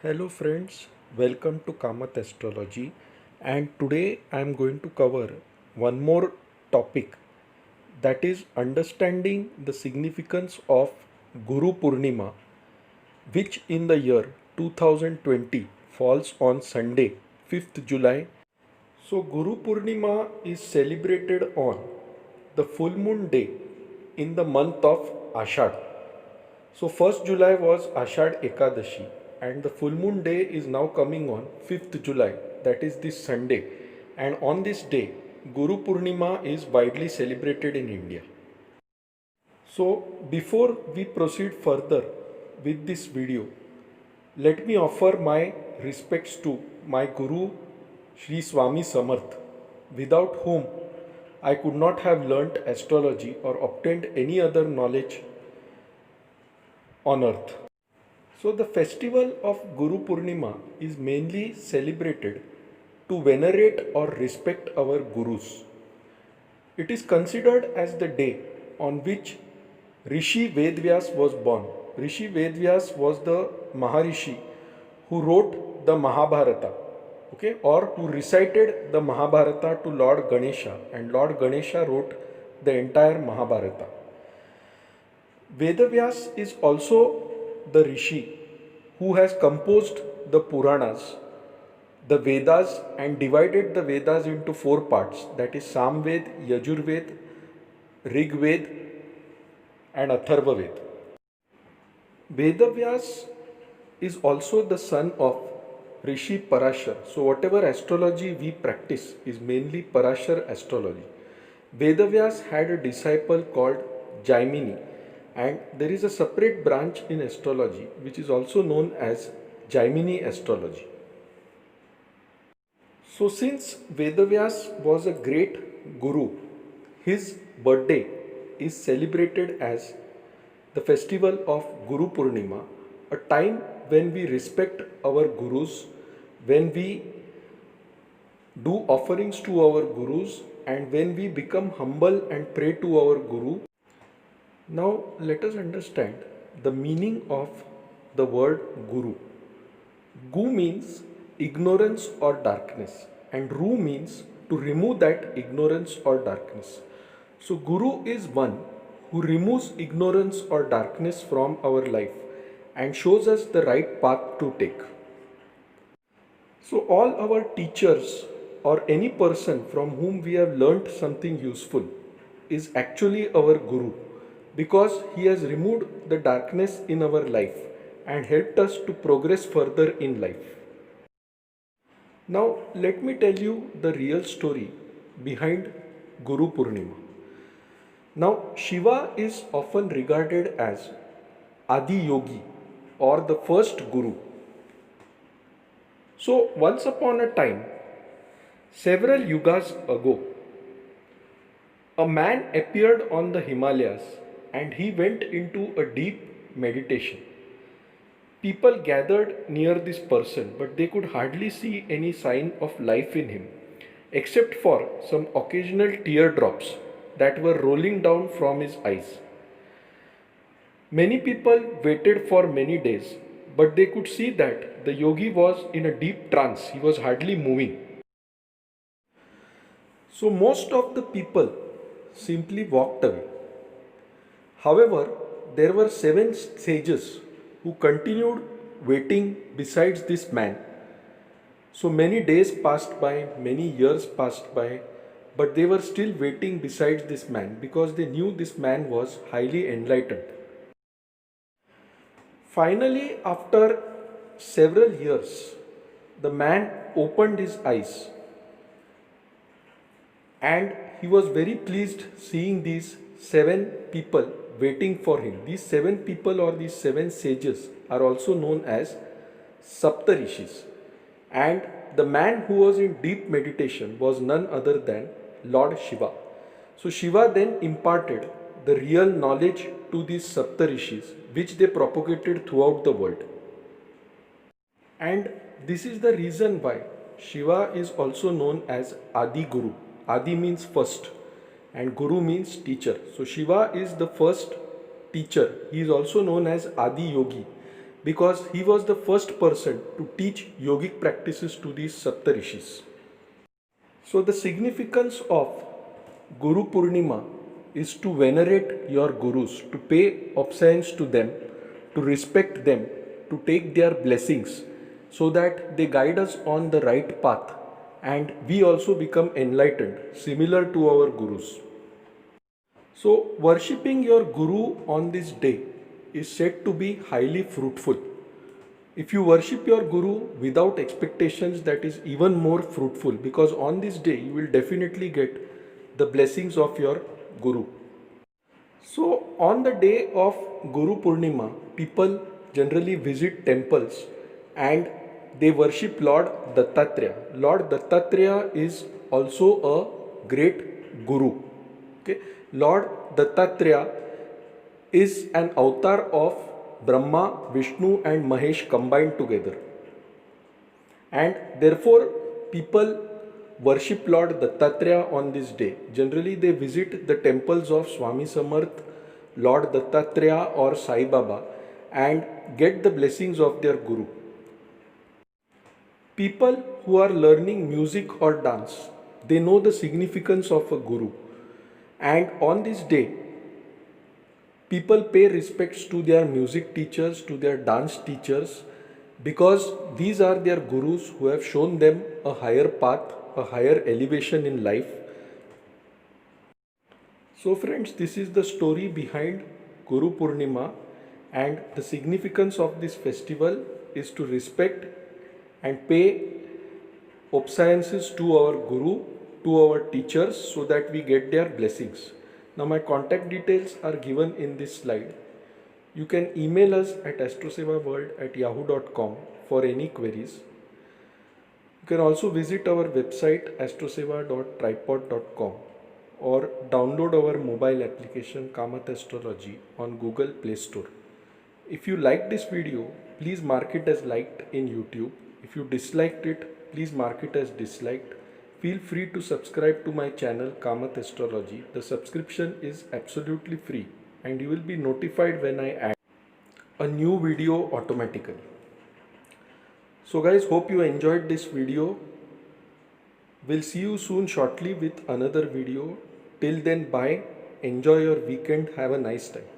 Hello friends, welcome to Kamath Astrology, and today I am going to cover one more topic, that is understanding the significance of Guru Purnima, which in the year 2020 falls on Sunday 5th July. So Guru Purnima is celebrated on the full moon day in the month of Ashad. So 1st July was Ashad Ekadashi and the full moon day is now coming on 5th July, that is this Sunday, and on this day Guru Purnima is widely celebrated in India. So before we proceed further with this video, let me offer my respects to my Guru Sri Swami Samarth, without whom I could not have learnt astrology or obtained any other knowledge on earth. So, the festival of Guru Purnima is mainly celebrated to venerate or respect our Gurus. It is considered as the day on which Rishi Vedvyas was born. Rishi Vedvyas was the Maharishi who wrote the Mahabharata, okay, or who recited the Mahabharata to Lord Ganesha, and Lord Ganesha wrote the entire Mahabharata. Vedavyas is also the Rishi who has composed the Puranas, the Vedas, and divided the Vedas into four parts, that is Samved, Yajurved, Rigved, and Atharvaved. Vedavyas is also the son of Rishi Parashar. So, whatever astrology we practice is mainly Parashar astrology. Vedavyas had a disciple called Jaimini, and there is a separate branch in astrology which is also known as Jaimini astrology. So, since Vedavyas was a great guru, his birthday is celebrated as the festival of Guru Purnima, a time when we respect our gurus, when we do offerings to our gurus, and when we become humble and pray to our guru. Now, let us understand the meaning of the word guru. Gu means ignorance or darkness, and Ru means to remove that ignorance or darkness. So, Guru is one who removes ignorance or darkness from our life and shows us the right path to take. So, all our teachers or any person from whom we have learnt something useful is actually our Guru, because he has removed the darkness in our life and helped us to progress further in life. Now, let me tell you the real story behind Guru Purnima. Now, Shiva is often regarded as Adi Yogi or the first Guru. So, once upon a time, several yugas ago, a man appeared on the Himalayas and he went into a deep meditation. People gathered near this person, but they could hardly see any sign of life in him, except for some occasional teardrops that were rolling down from his eyes. Many people waited for many days, but they could see that the yogi was in a deep trance, he was hardly moving. So, most of the people simply walked away. However, there were seven sages who continued waiting besides this man. So many days passed by, many years passed by, but they were still waiting besides this man because they knew this man was highly enlightened. Finally, after several years, the man opened his eyes and he was very pleased seeing these seven people waiting for him. These seven people or these seven sages are also known as Saptarishis. And the man who was in deep meditation was none other than Lord Shiva. So Shiva then imparted the real knowledge to these Saptarishis, which they propagated throughout the world. And this is the reason why Shiva is also known as Adi Guru. Adi means first and Guru means teacher. So Shiva is the first teacher. He is also known as Adi Yogi, because he was the first person to teach yogic practices to these Saptarishis. So, the significance of Guru Purnima is to venerate your gurus, to pay obeisance to them, to respect them, to take their blessings so that they guide us on the right path and we also become enlightened, similar to our gurus. So, worshipping your guru on this day is said to be highly fruitful. If you worship your guru without expectations, that is even more fruitful, because on this day you will definitely get the blessings of your guru. So, on the day of Guru Purnima, people generally visit temples and they worship Lord Dattatreya. Lord Dattatreya is also a great guru. Okay? Lord Dattatreya is an avatar of Brahma, Vishnu, and Mahesh combined together. And therefore, people worship Lord Dattatreya on this day. Generally, they visit the temples of Swami Samarth, Lord Dattatreya, or Sai Baba and get the blessings of their Guru. People who are learning music or dance, they know the significance of a Guru. And on this day, people pay respects to their music teachers, to their dance teachers, because these are their gurus who have shown them a higher path, a higher elevation in life. So, friends, this is the story behind Guru Purnima, and the significance of this festival is to respect and pay obeisances to our Guru, to our teachers, so that we get their blessings. Now, my contact details are given in this slide. You can email us at astrosevaworld@yahoo.com for any queries. You can also visit our website astroseva.tripod.com or download our mobile application Kamath Astrology on Google Play Store. If you liked this video, please mark it as liked in YouTube. If you disliked it, please mark it as disliked. Feel free to subscribe to my channel Kamath Astrology. The subscription is absolutely free and you will be notified when I add a new video automatically. So guys, hope you enjoyed this video. We'll see you soon shortly with another video. Till then, bye. Enjoy your weekend. Have a nice time.